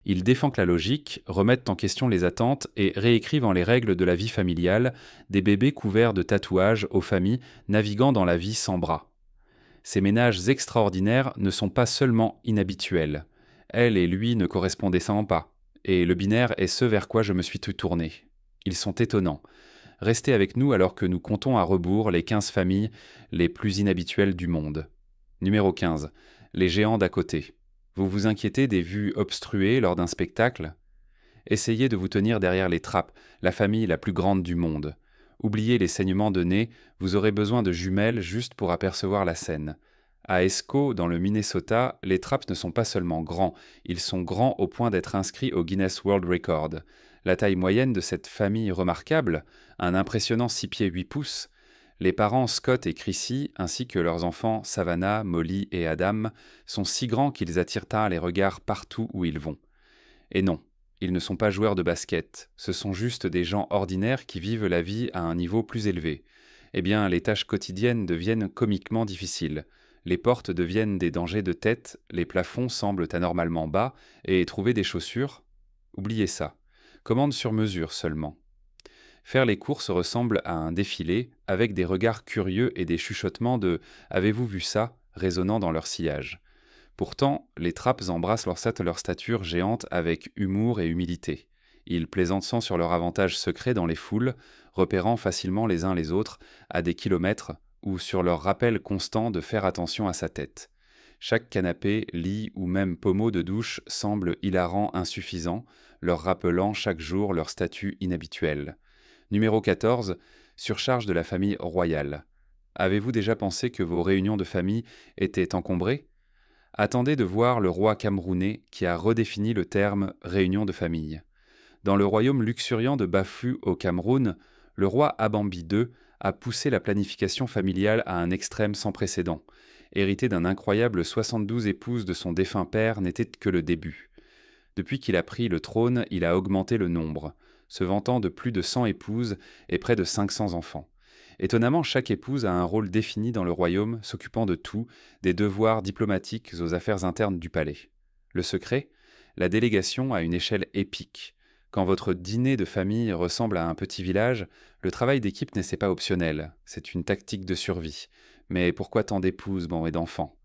Ils défendent la logique, remettent en question les attentes et réécrivent en les règles de la vie familiale des bébés couverts de tatouages aux familles naviguant dans la vie sans bras. Ces ménages extraordinaires ne sont pas seulement inhabituels. Elle et lui ne correspondaient pas. Et le binaire est ce vers quoi je me suis tout tourné. Ils sont étonnants. Restez avec nous alors que nous comptons à rebours les 15 familles les plus inhabituelles du monde. Numéro 15. Les géants d'à côté. Vous vous inquiétez des vues obstruées lors d'un spectacle? Essayez de vous tenir derrière les trappes, la famille la plus grande du monde. Oubliez les saignements de nez, vous aurez besoin de jumelles juste pour apercevoir la scène. À Esco, dans le Minnesota, les trappes ne sont pas seulement grands, ils sont grands au point d'être inscrits au Guinness World Record. La taille moyenne de cette famille remarquable, un impressionnant 6 pieds 8 pouces, les parents Scott et Chrissy, ainsi que leurs enfants Savannah, Molly et Adam, sont si grands qu'ils attirent les regards partout où ils vont. Et non, ils ne sont pas joueurs de basket, ce sont juste des gens ordinaires qui vivent la vie à un niveau plus élevé. Eh bien, les tâches quotidiennes deviennent comiquement difficiles. Les portes deviennent des dangers de tête, les plafonds semblent anormalement bas, et trouver des chaussures? Oubliez ça. Commande sur mesure seulement. Faire les courses ressemble à un défilé, avec des regards curieux et des chuchotements de « Avez-vous vu ça ?» résonnant dans leur sillage. Pourtant, les trappes embrassent leur stature géante avec humour et humilité. Ils plaisantent sans sur leur avantage secret dans les foules, repérant facilement les uns les autres à des kilomètres ou sur leur rappel constant de faire attention à sa tête. Chaque canapé, lit ou même pommeau de douche semble hilarant insuffisant, leur rappelant chaque jour leur statut inhabituel. Numéro 14. Surcharge de la famille royale. Avez-vous déjà pensé que vos réunions de famille étaient encombrées? Attendez de voir le roi camerounais qui a redéfini le terme « réunion de famille ». Dans le royaume luxuriant de Bafu au Cameroun, le roi Abambi II a poussé la planification familiale à un extrême sans précédent. Hérité d'un incroyable 72 épouses de son défunt père n'était que le début. Depuis qu'il a pris le trône, il a augmenté le nombre, se vantant de plus de 100 épouses et près de 500 enfants. Étonnamment, chaque épouse a un rôle défini dans le royaume, s'occupant de tout, des devoirs diplomatiques aux affaires internes du palais. Le secret? La délégation à une échelle épique. Quand votre dîner de famille ressemble à un petit village, le travail d'équipe n'est pas optionnel, c'est une tactique de survie. Mais pourquoi tant d'épouses, et d'enfants?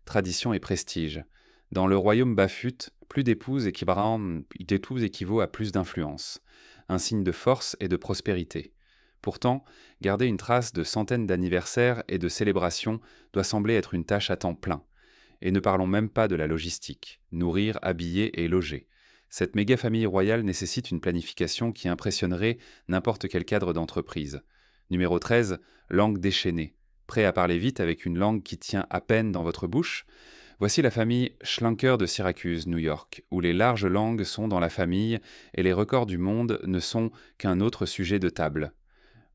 Tradition et prestige. Dans le royaume Bafut, plus d'épouses équivaut à plus d'influence, un signe de force et de prospérité. Pourtant, garder une trace de centaines d'anniversaires et de célébrations doit sembler être une tâche à temps plein. Et ne parlons même pas de la logistique, nourrir, habiller et loger. Cette méga-famille royale nécessite une planification qui impressionnerait n'importe quel cadre d'entreprise. Numéro 13, langue déchaînée. Prêt à parler vite avec une langue qui tient à peine dans votre bouche? Voici la famille Schlenker de Syracuse, New York, où les larges langues sont dans la famille et les records du monde ne sont qu'un autre sujet de table.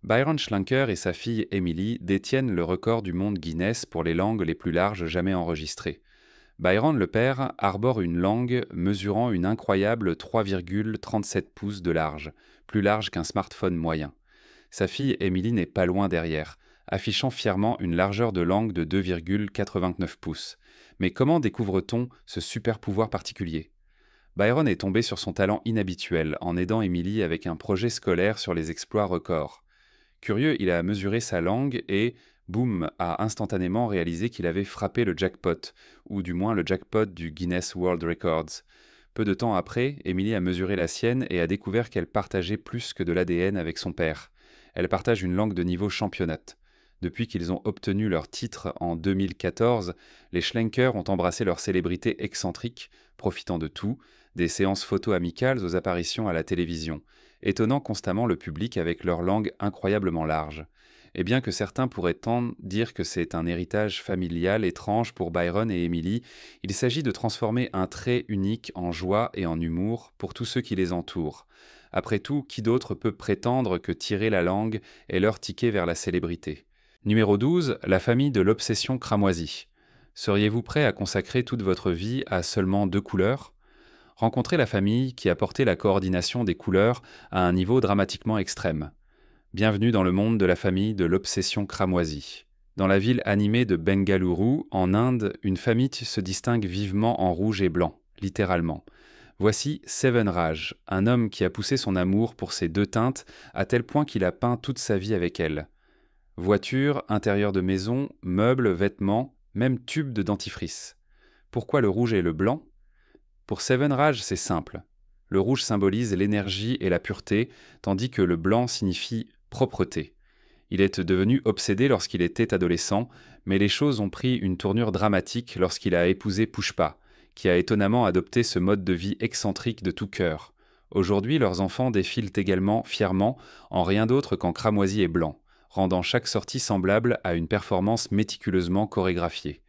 Byron Schlenker et sa fille Emily détiennent le record du monde Guinness pour les langues les plus larges jamais enregistrées. Byron le père arbore une langue mesurant une incroyable 3,37 pouces de large, plus large qu'un smartphone moyen. Sa fille Emily n'est pas loin derrière, affichant fièrement une largeur de langue de 2,89 pouces. Mais comment découvre-t-on ce super pouvoir particulier? Byron est tombé sur son talent inhabituel en aidant Emily avec un projet scolaire sur les exploits records. Curieux, il a mesuré sa langue et, boum, a instantanément réalisé qu'il avait frappé le jackpot, ou du moins le jackpot du Guinness World Records. Peu de temps après, Emily a mesuré la sienne et a découvert qu'elle partageait plus que de l'ADN avec son père. Elle partage une langue de niveau championnat. Depuis qu'ils ont obtenu leur titre en 2014, les Schlenker ont embrassé leur célébrité excentrique, profitant de tout, des séances photos amicales aux apparitions à la télévision, étonnant constamment le public avec leur langue incroyablement large. Et bien que certains pourraient tendre dire que c'est un héritage familial étrange pour Byron et Emily, il s'agit de transformer un trait unique en joie et en humour pour tous ceux qui les entourent. Après tout, qui d'autre peut prétendre que tirer la langue est leur ticket vers la célébrité? Numéro 12, la famille de l'obsession cramoisie. Seriez-vous prêt à consacrer toute votre vie à seulement 2 couleurs? Rencontrez la famille qui a porté la coordination des couleurs à un niveau dramatiquement extrême. Bienvenue dans le monde de la famille de l'obsession cramoisie. Dans la ville animée de Bengaluru, en Inde, une famille se distingue vivement en rouge et blanc, littéralement. Voici Seven Rage, un homme qui a poussé son amour pour ces deux teintes à tel point qu'il a peint toute sa vie avec elles. Voiture, intérieur de maison, meubles, vêtements, même tubes de dentifrice. Pourquoi le rouge et le blanc? Pour Seven Rage, c'est simple. Le rouge symbolise l'énergie et la pureté, tandis que le blanc signifie propreté. Il est devenu obsédé lorsqu'il était adolescent, mais les choses ont pris une tournure dramatique lorsqu'il a épousé Pushpa, qui a étonnamment adopté ce mode de vie excentrique de tout cœur. Aujourd'hui, leurs enfants défilent également fièrement en rien d'autre qu'en cramoisi et blanc, rendant chaque sortie semblable à une performance méticuleusement chorégraphiée.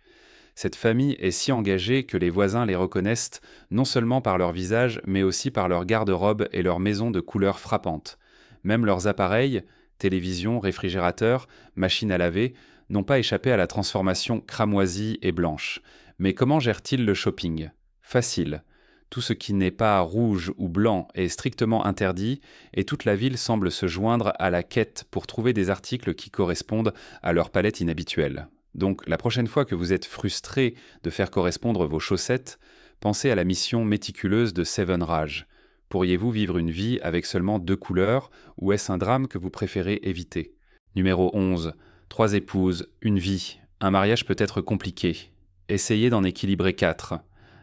Cette famille est si engagée que les voisins les reconnaissent non seulement par leur visage, mais aussi par leur garde-robe et leur maison de couleurs frappantes. Même leurs appareils, télévision, réfrigérateur, machine à laver, n'ont pas échappé à la transformation cramoisie et blanche. Mais comment gèrent-ils le shopping? Facile. Tout ce qui n'est pas rouge ou blanc est strictement interdit et toute la ville semble se joindre à la quête pour trouver des articles qui correspondent à leur palette inhabituelle. Donc, la prochaine fois que vous êtes frustré de faire correspondre vos chaussettes, pensez à la mission méticuleuse de Seven Rage. Pourriez-vous vivre une vie avec seulement 2 couleurs, ou est-ce un drame que vous préférez éviter? Numéro 11. 3 épouses, une vie. Un mariage peut être compliqué. Essayez d'en équilibrer 4.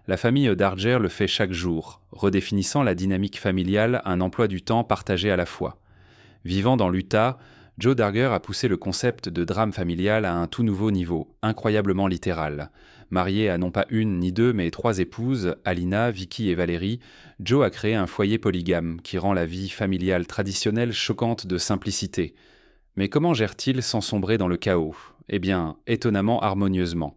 La famille Darger le fait chaque jour, redéfinissant la dynamique familiale, un emploi du temps partagé à la fois. Vivant dans l'Utah, Joe Darger a poussé le concept de drame familial à un tout nouveau niveau, incroyablement littéral. Marié à non pas une ni deux, mais 3 épouses, Alina, Vicky et Valérie, Joe a créé un foyer polygame qui rend la vie familiale traditionnelle choquante de simplicité. Mais comment gère-t-il sans sombrer dans le chaos? Eh bien, étonnamment harmonieusement.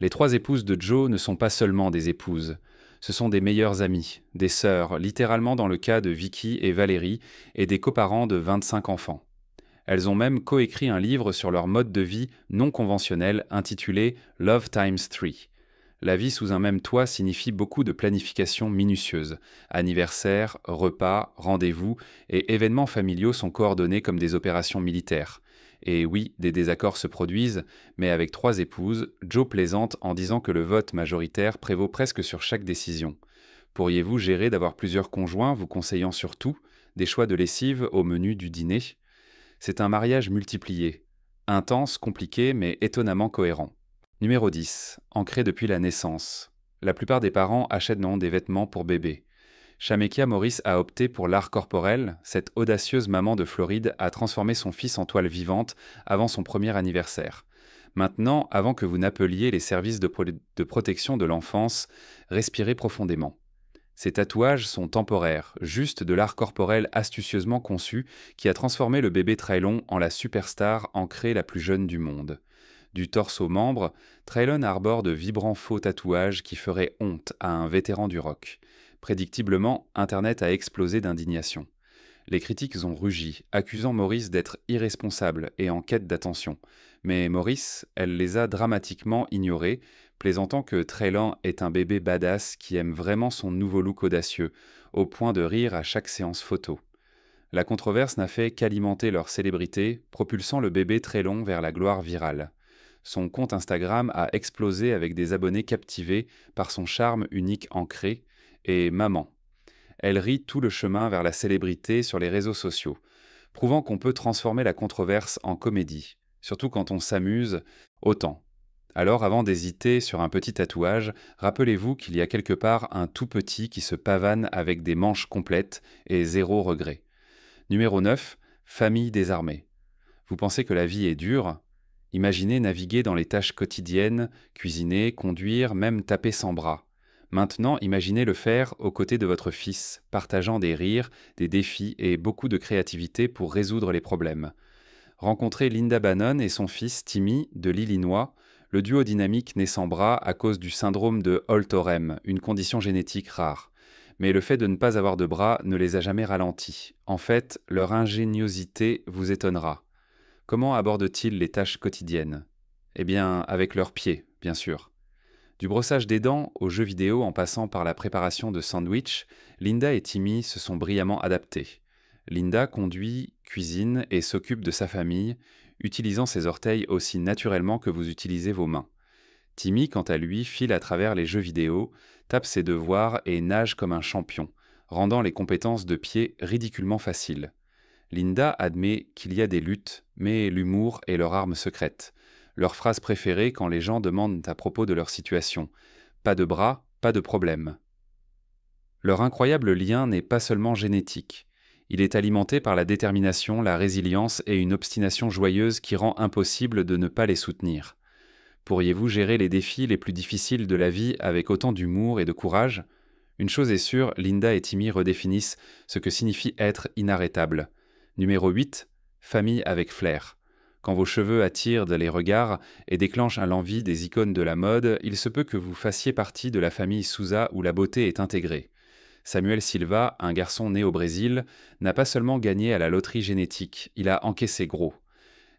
Les 3 épouses de Joe ne sont pas seulement des épouses. Ce sont des meilleures amies, des sœurs, littéralement dans le cas de Vicky et Valérie, et des coparents de 25 enfants. Elles ont même coécrit un livre sur leur mode de vie non conventionnel intitulé Love Times 3. La vie sous un même toit signifie beaucoup de planification minutieuse. Anniversaires, repas, rendez-vous et événements familiaux sont coordonnés comme des opérations militaires. Et oui, des désaccords se produisent, mais avec 3 épouses, Joe plaisante en disant que le vote majoritaire prévaut presque sur chaque décision. Pourriez-vous gérer d'avoir plusieurs conjoints vous conseillant sur tout, des choix de lessive au menu du dîner? C'est un mariage multiplié, intense, compliqué, mais étonnamment cohérent. Numéro 10. Ancré depuis la naissance. La plupart des parents achètent des vêtements pour bébé. Shamekia Morris a opté pour l'art corporel. Cette audacieuse maman de Floride a transformé son fils en toile vivante avant son premier anniversaire. Maintenant, avant que vous n'appeliez les services de protection de l'enfance, respirez profondément. Ces tatouages sont temporaires, juste de l'art corporel astucieusement conçu qui a transformé le bébé Traylon en la superstar ancrée la plus jeune du monde. Du torse aux membres, Traylon arbore de vibrants faux tatouages qui feraient honte à un vétéran du rock. Prédictiblement, Internet a explosé d'indignation. Les critiques ont rugi, accusant Morris d'être irresponsable et en quête d'attention. Mais Morris, elle les a dramatiquement ignorés, plaisantant que Traylon est un bébé badass qui aime vraiment son nouveau look audacieux, au point de rire à chaque séance photo. La controverse n'a fait qu'alimenter leur célébrité, propulsant le bébé Traylon vers la gloire virale. Son compte Instagram a explosé avec des abonnés captivés par son charme unique ancré, et maman. Elle rit tout le chemin vers la célébrité sur les réseaux sociaux, prouvant qu'on peut transformer la controverse en comédie, surtout quand on s'amuse autant. Alors avant d'hésiter sur un petit tatouage, rappelez-vous qu'il y a quelque part un tout petit qui se pavane avec des manches complètes et 0 regret. Numéro 9. Famille désarmée. Vous pensez que la vie est dure? Imaginez naviguer dans les tâches quotidiennes, cuisiner, conduire, même taper sans bras. Maintenant, imaginez le faire aux côtés de votre fils, partageant des rires, des défis et beaucoup de créativité pour résoudre les problèmes. Rencontrez Linda Bannon et son fils Timmy de l'Illinois, le duo dynamique né sans bras à cause du syndrome de Holt-Oram, une condition génétique rare. Mais le fait de ne pas avoir de bras ne les a jamais ralentis. En fait, leur ingéniosité vous étonnera. Comment abordent-ils les tâches quotidiennes? Eh bien, avec leurs pieds, bien sûr. Du brossage des dents aux jeux vidéo en passant par la préparation de sandwichs, Linda et Timmy se sont brillamment adaptés. Linda conduit, cuisine et s'occupe de sa famille, utilisant ses orteils aussi naturellement que vous utilisez vos mains. Timmy, quant à lui, file à travers les jeux vidéo, tape ses devoirs et nage comme un champion, rendant les compétences de pied ridiculement faciles. Linda admet qu'il y a des luttes, mais l'humour est leur arme secrète. Leur phrase préférée quand les gens demandent à propos de leur situation. Pas de bras, pas de problème. Leur incroyable lien n'est pas seulement génétique. Il est alimenté par la détermination, la résilience et une obstination joyeuse qui rend impossible de ne pas les soutenir. Pourriez-vous gérer les défis les plus difficiles de la vie avec autant d'humour et de courage ? Une chose est sûre, Linda et Timmy redéfinissent ce que signifie être inarrêtable. Numéro 8, famille avec flair. Quand vos cheveux attirent les regards et déclenchent l'envie des icônes de la mode, il se peut que vous fassiez partie de la famille Sousa où la beauté est intégrée. Samuel Silva, un garçon né au Brésil, n'a pas seulement gagné à la loterie génétique, il a encaissé gros.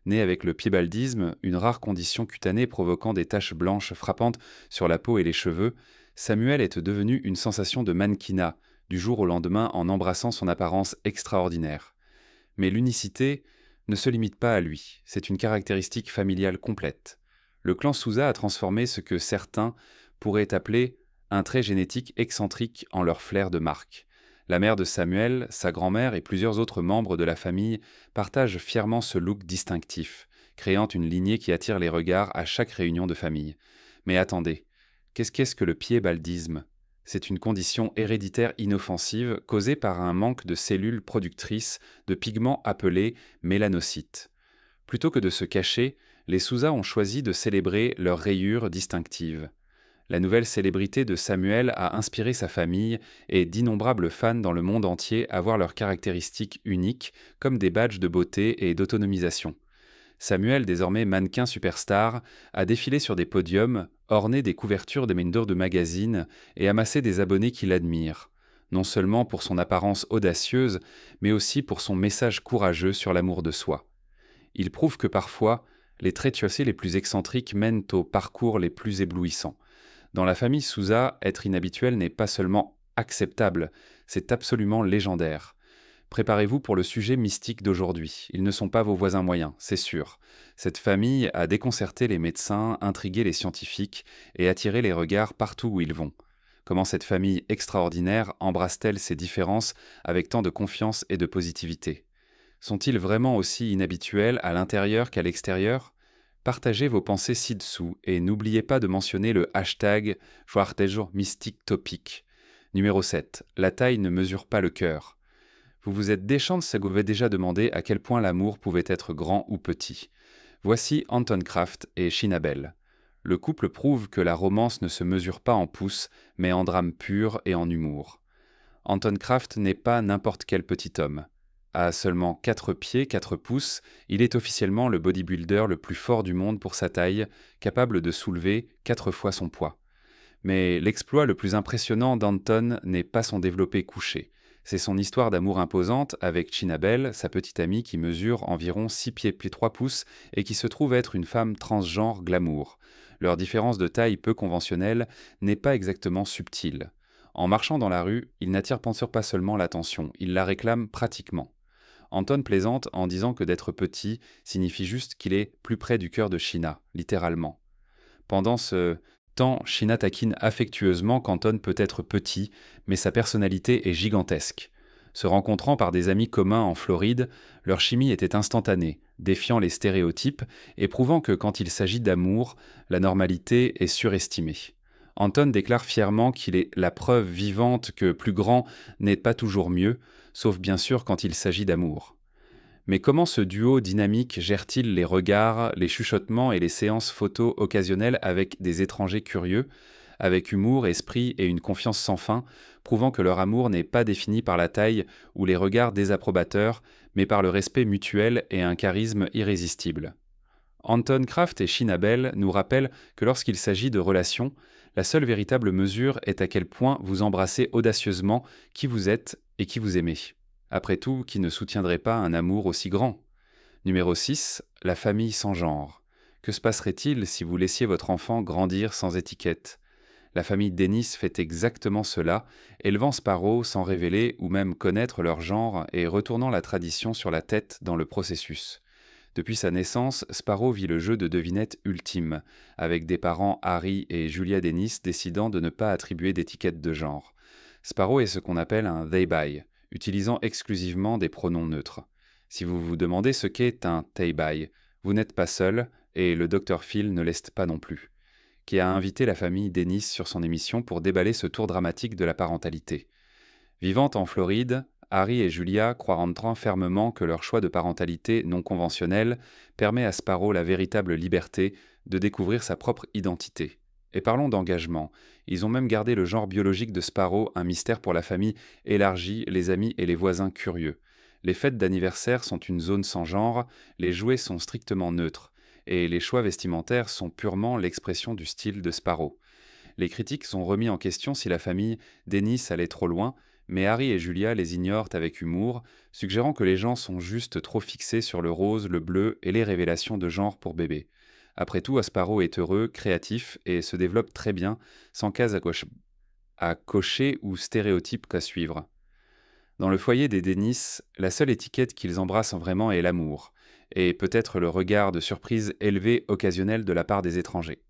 Né avec le piébaldisme, une rare condition cutanée provoquant des taches blanches frappantes sur la peau et les cheveux, Samuel est devenu une sensation de mannequinat, du jour au lendemain en embrassant son apparence extraordinaire. Mais l'unicité ne se limite pas à lui, c'est une caractéristique familiale complète. Le clan Sousa a transformé ce que certains pourraient appeler un trait génétique excentrique en leur flair de marque. La mère de Samuel, sa grand-mère et plusieurs autres membres de la famille partagent fièrement ce look distinctif, créant une lignée qui attire les regards à chaque réunion de famille. Mais attendez, qu'est-ce que le piébaldisme ? C'est une condition héréditaire inoffensive causée par un manque de cellules productrices de pigments appelés mélanocytes. Plutôt que de se cacher, les Sousa ont choisi de célébrer leurs rayures distinctives. La nouvelle célébrité de Samuel a inspiré sa famille et d'innombrables fans dans le monde entier à voir leurs caractéristiques uniques comme des badges de beauté et d'autonomisation. Samuel, désormais mannequin superstar, a défilé sur des podiums, orné des couvertures des de magazines et amassé des abonnés qui l'admirent, non seulement pour son apparence audacieuse, mais aussi pour son message courageux sur l'amour de soi. Il prouve que parfois, les traits les plus excentriques mènent aux parcours les plus éblouissants. Dans la famille Sousa, être inhabituel n'est pas seulement acceptable, c'est absolument légendaire. Préparez-vous pour le sujet mystique d'aujourd'hui. Ils ne sont pas vos voisins moyens, c'est sûr. Cette famille a déconcerté les médecins, intrigué les scientifiques et attiré les regards partout où ils vont. Comment cette famille extraordinaire embrasse-t-elle ces différences avec tant de confiance et de positivité ? Sont-ils vraiment aussi inhabituels à l'intérieur qu'à l'extérieur ? Partagez vos pensées ci-dessous et n'oubliez pas de mentionner le hashtag #MystiqueTopic. Numéro 7. La taille ne mesure pas le cœur. Vous vous êtes déjà demandé à quel point l'amour pouvait être grand ou petit. Voici Anton Kraft et Sheena Bell. Le couple prouve que la romance ne se mesure pas en pouces, mais en drame pur et en humour. Anton Kraft n'est pas n'importe quel petit homme. À seulement 4 pieds, 4 pouces, il est officiellement le bodybuilder le plus fort du monde pour sa taille, capable de soulever 4 fois son poids. Mais l'exploit le plus impressionnant d'Anton n'est pas son développé couché. C'est son histoire d'amour imposante avec Sheena Bell, sa petite amie qui mesure environ 6 pieds puis 3 pouces et qui se trouve être une femme transgenre glamour. Leur différence de taille peu conventionnelle n'est pas exactement subtile. En marchant dans la rue, il n'attire pas seulement l'attention, il la réclame pratiquement. Anton plaisante en disant que d'être petit signifie juste qu'il est plus près du cœur de Sheena, littéralement. Pendant ce temps, Sheena taquine affectueusement qu'Anton peut être petit, mais sa personnalité est gigantesque. Se rencontrant par des amis communs en Floride, leur chimie était instantanée, défiant les stéréotypes et prouvant que quand il s'agit d'amour, la normalité est surestimée. Anton déclare fièrement qu'il est la preuve vivante que plus grand n'est pas toujours mieux, sauf bien sûr quand il s'agit d'amour. Mais comment ce duo dynamique gère-t-il les regards, les chuchotements et les séances photos occasionnelles avec des étrangers curieux, avec humour, esprit et une confiance sans fin, prouvant que leur amour n'est pas défini par la taille ou les regards désapprobateurs, mais par le respect mutuel et un charisme irrésistible. Anton Kraft et Sheena Bell nous rappellent que lorsqu'il s'agit de relations, la seule véritable mesure est à quel point vous embrassez audacieusement qui vous êtes et qui vous aimez. Après tout, qui ne soutiendrait pas un amour aussi grand ? Numéro 6. La famille sans genre. Que se passerait-il si vous laissiez votre enfant grandir sans étiquette ? La famille Dennis fait exactement cela, élevant Sparrow sans révéler ou même connaître leur genre et retournant la tradition sur la tête dans le processus. Depuis sa naissance, Sparrow vit le jeu de devinette ultime, avec des parents Harry et Julia Dennis décidant de ne pas attribuer d'étiquette de genre. Sparrow est ce qu'on appelle un they-by, utilisant exclusivement des pronoms neutres. Si vous vous demandez ce qu'est un they-by, vous n'êtes pas seul, et le Dr Phil ne l'est pas non plus, qui a invité la famille Dennis sur son émission pour déballer ce tour dramatique de la parentalité. Vivant en Floride, Harry et Julia croient en train fermement que leur choix de parentalité non conventionnelle permet à Sparrow la véritable liberté de découvrir sa propre identité. Et parlons d'engagement, ils ont même gardé le genre biologique de Sparrow un mystère pour la famille élargie, les amis et les voisins curieux. Les fêtes d'anniversaire sont une zone sans genre, les jouets sont strictement neutres, et les choix vestimentaires sont purement l'expression du style de Sparrow. Les critiques sont remis en question si la famille Dennis allait trop loin, mais Harry et Julia les ignorent avec humour, suggérant que les gens sont juste trop fixés sur le rose, le bleu et les révélations de genre pour bébé. Après tout, Sparrow est heureux, créatif et se développe très bien, sans case à cocher ou stéréotype qu'à suivre. Dans le foyer des Dennis, la seule étiquette qu'ils embrassent vraiment est l'amour, et peut-être le regard de surprise élevé occasionnel de la part des étrangers.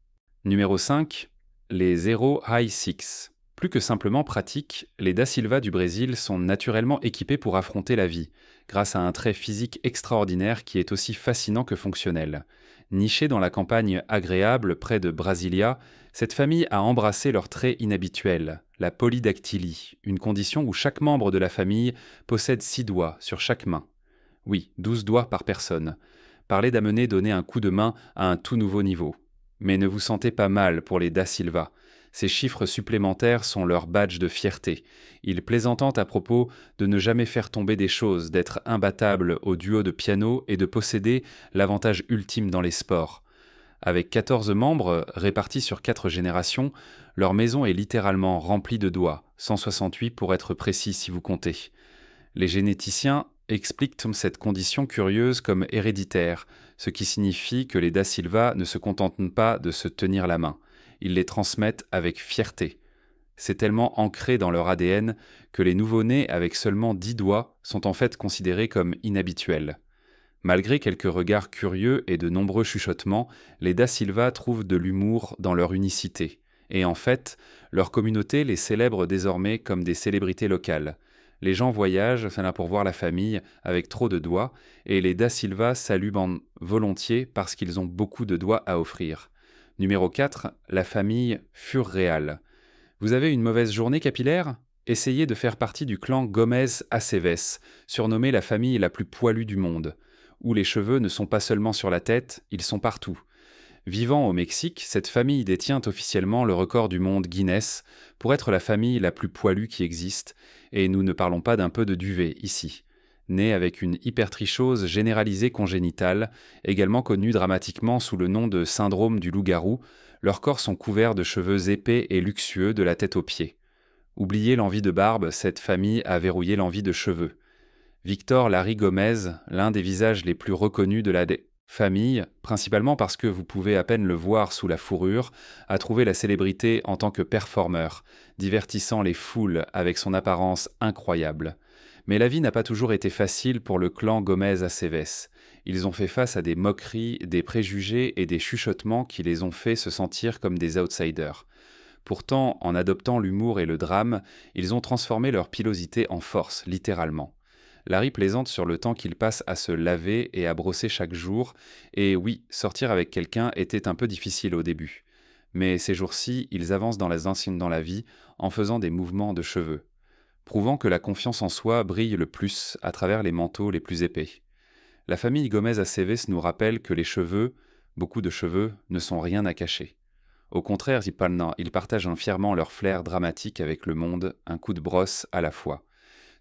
Numéro 5. Les Zero High Six. Plus que simplement pratiques, les Da Silva du Brésil sont naturellement équipés pour affronter la vie, grâce à un trait physique extraordinaire qui est aussi fascinant que fonctionnel. Nichée dans la campagne agréable près de Brasilia, cette famille a embrassé leur trait inhabituel, la polydactylie, une condition où chaque membre de la famille possède 6 doigts sur chaque main. Oui, 12 doigts par personne. Parler d'amener donner un coup de main à un tout nouveau niveau. Mais ne vous sentez pas mal pour les Da Silva. Ces chiffres supplémentaires sont leur badge de fierté. Ils plaisantent à propos de ne jamais faire tomber des choses, d'être imbattables au duo de piano et de posséder l'avantage ultime dans les sports. Avec 14 membres répartis sur 4 générations, leur maison est littéralement remplie de doigts, 168 pour être précis si vous comptez. Les généticiens expliquent cette condition curieuse comme héréditaire, ce qui signifie que les Da Silva ne se contentent pas de se tenir la main. Ils les transmettent avec fierté. C'est tellement ancré dans leur ADN que les nouveau-nés avec seulement 10 doigts sont en fait considérés comme inhabituels. Malgré quelques regards curieux et de nombreux chuchotements, les Da Silva trouvent de l'humour dans leur unicité. Et en fait, leur communauté les célèbre désormais comme des célébrités locales. Les gens voyagent, c'est là pour voir la famille, avec trop de doigts, et les Da Silva saluent volontiers parce qu'ils ont beaucoup de doigts à offrir. Numéro 4, la famille Furreal. Vous avez une mauvaise journée capillaire ? Essayez de faire partie du clan Gomez Aceves, surnommé la famille la plus poilue du monde, où les cheveux ne sont pas seulement sur la tête, ils sont partout. Vivant au Mexique, cette famille détient officiellement le record du monde Guinness pour être la famille la plus poilue qui existe, et nous ne parlons pas d'un peu de duvet ici. Nés avec une hypertrichose généralisée congénitale, également connue dramatiquement sous le nom de syndrome du loup-garou, leurs corps sont couverts de cheveux épais et luxueux de la tête aux pieds. Oubliez l'envie de barbe, cette famille a verrouillé l'envie de cheveux. Victor Larry Gomez, l'un des visages les plus reconnus de la famille, principalement parce que vous pouvez à peine le voir sous la fourrure, a trouvé la célébrité en tant que performeur, divertissant les foules avec son apparence incroyable. Mais la vie n'a pas toujours été facile pour le clan Gomez Aceves. Ils ont fait face à des moqueries, des préjugés et des chuchotements qui les ont fait se sentir comme des outsiders. Pourtant, en adoptant l'humour et le drame, ils ont transformé leur pilosité en force, littéralement. Larry plaisante sur le temps qu'il passe à se laver et à brosser chaque jour, et oui, sortir avec quelqu'un était un peu difficile au début. Mais ces jours-ci, ils avancent dans la vie en faisant des mouvements de cheveux, prouvant que la confiance en soi brille le plus à travers les manteaux les plus épais. La famille Gomez Aceves nous rappelle que les cheveux, beaucoup de cheveux, ne sont rien à cacher. Au contraire, ils partagent fièrement leur flair dramatique avec le monde, un coup de brosse à la fois.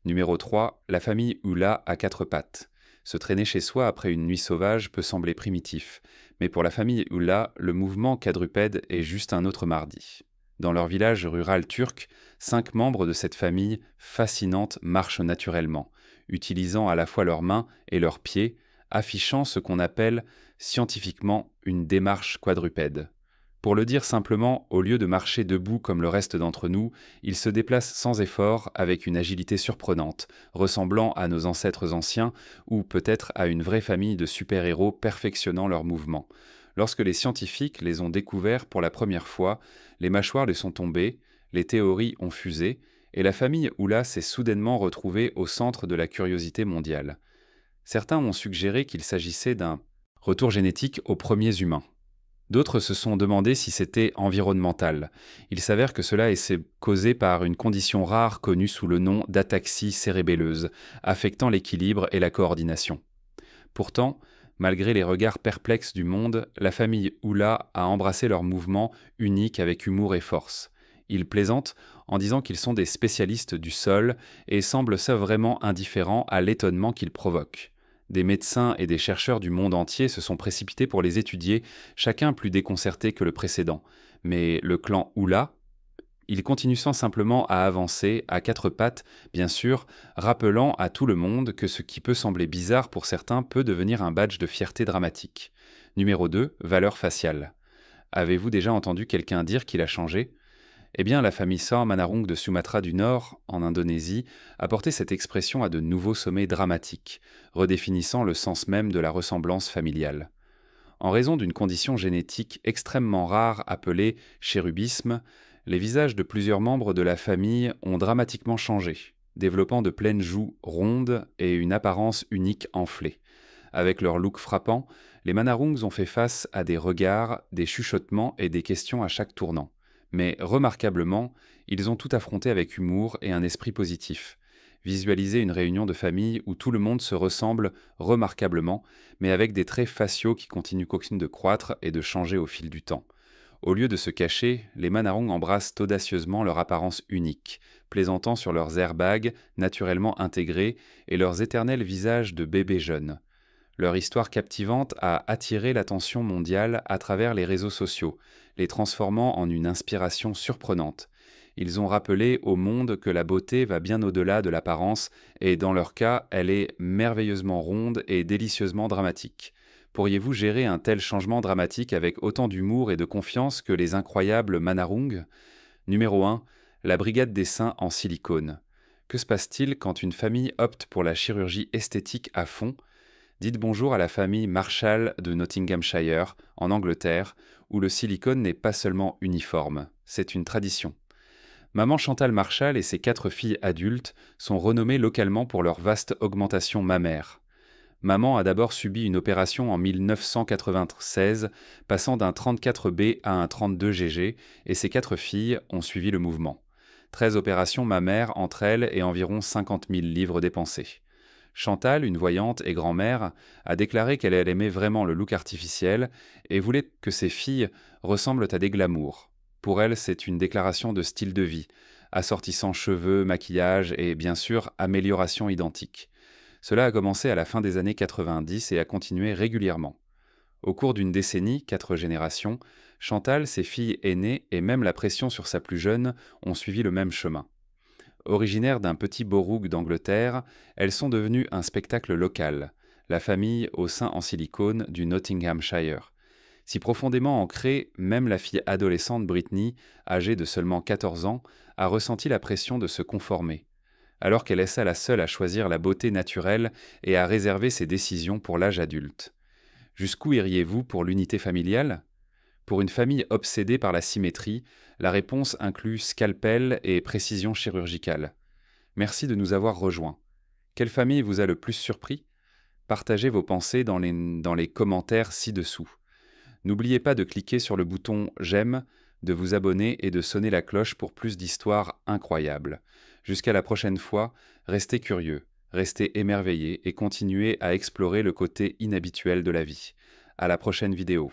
Numéro 3, la famille Hula à 4 pattes. Se traîner chez soi après une nuit sauvage peut sembler primitif, mais pour la famille Hula, le mouvement quadrupède est juste un autre mardi. Dans leur village rural turc, 5 membres de cette famille fascinante marchent naturellement, utilisant à la fois leurs mains et leurs pieds, affichant ce qu'on appelle scientifiquement une démarche quadrupède. Pour le dire simplement, au lieu de marcher debout comme le reste d'entre nous, ils se déplacent sans effort avec une agilité surprenante, ressemblant à nos ancêtres anciens ou peut-être à une vraie famille de super-héros perfectionnant leurs mouvements. Lorsque les scientifiques les ont découverts pour la première fois, les mâchoires les sont tombées, les théories ont fusé, et la famille Oula s'est soudainement retrouvée au centre de la curiosité mondiale. Certains ont suggéré qu'il s'agissait d'un retour génétique aux premiers humains. D'autres se sont demandé si c'était environnemental. Il s'avère que cela est causé par une condition rare connue sous le nom d'ataxie cérébelleuse, affectant l'équilibre et la coordination. Pourtant, malgré les regards perplexes du monde, la famille Oula a embrassé leur mouvement unique avec humour et force. Ils plaisantent en disant qu'ils sont des spécialistes du sol et semblent ça vraiment indifférents à l'étonnement qu'ils provoquent. Des médecins et des chercheurs du monde entier se sont précipités pour les étudier, chacun plus déconcerté que le précédent. Mais le clan Oula, il continue sans simplement à avancer, à quatre pattes, bien sûr, rappelant à tout le monde que ce qui peut sembler bizarre pour certains peut devenir un badge de fierté dramatique. Numéro 2, valeur faciale. Avez-vous déjà entendu quelqu'un dire qu'il a changé ? Eh bien, la famille Sor Manarung de Sumatra du Nord, en Indonésie, a porté cette expression à de nouveaux sommets dramatiques, redéfinissant le sens même de la ressemblance familiale. En raison d'une condition génétique extrêmement rare appelée chérubisme, les visages de plusieurs membres de la famille ont dramatiquement changé, développant de pleines joues rondes et une apparence unique enflée. Avec leur look frappant, les Manarungs ont fait face à des regards, des chuchotements et des questions à chaque tournant. Mais remarquablement, ils ont tout affronté avec humour et un esprit positif. Visualiser une réunion de famille où tout le monde se ressemble remarquablement, mais avec des traits faciaux qui continuent de croître et de changer au fil du temps. Au lieu de se cacher, les Manarung embrassent audacieusement leur apparence unique, plaisantant sur leurs airbags naturellement intégrés et leurs éternels visages de bébés jeunes. Leur histoire captivante a attiré l'attention mondiale à travers les réseaux sociaux, les transformant en une inspiration surprenante. Ils ont rappelé au monde que la beauté va bien au-delà de l'apparence et dans leur cas, elle est merveilleusement ronde et délicieusement dramatique. Pourriez-vous gérer un tel changement dramatique avec autant d'humour et de confiance que les incroyables Manarung ? Numéro 1. La brigade des seins en silicone. Que se passe-t-il quand une famille opte pour la chirurgie esthétique à fond ? Dites bonjour à la famille Marshall de Nottinghamshire, en Angleterre, où le silicone n'est pas seulement uniforme, c'est une tradition. Maman Chantal Marshall et ses 4 filles adultes sont renommées localement pour leur vaste augmentation mammaire. Maman a d'abord subi une opération en 1996, passant d'un 34B à un 32GG, et ses 4 filles ont suivi le mouvement. 13 opérations mammaires entre elles et environ 50 000 livres dépensés. Chantal, une voyante et grand-mère, a déclaré qu'elle aimait vraiment le look artificiel et voulait que ses filles ressemblent à des glamours. Pour elle, c'est une déclaration de style de vie, assortissant cheveux, maquillage et, bien sûr, amélioration identique. Cela a commencé à la fin des années 90 et a continué régulièrement. Au cours d'une décennie, 4 générations, Chantal, ses filles aînées et même la pression sur sa plus jeune ont suivi le même chemin. Originaires d'un petit borough d'Angleterre, elles sont devenues un spectacle local, la famille aux seins en silicone du Nottinghamshire. Si profondément ancrée, même la fille adolescente Britney, âgée de seulement 14 ans, a ressenti la pression de se conformer, alors qu'elle est la seule à choisir la beauté naturelle et à réserver ses décisions pour l'âge adulte. Jusqu'où iriez-vous pour l'unité familiale ? Pour une famille obsédée par la symétrie, la réponse inclut scalpel et précision chirurgicale. Merci de nous avoir rejoints. Quelle famille vous a le plus surpris ? Partagez vos pensées dans les commentaires ci-dessous. N'oubliez pas de cliquer sur le bouton « J'aime », de vous abonner et de sonner la cloche pour plus d'histoires incroyables. Jusqu'à la prochaine fois, restez curieux, restez émerveillés et continuez à explorer le côté inhabituel de la vie. À la prochaine vidéo.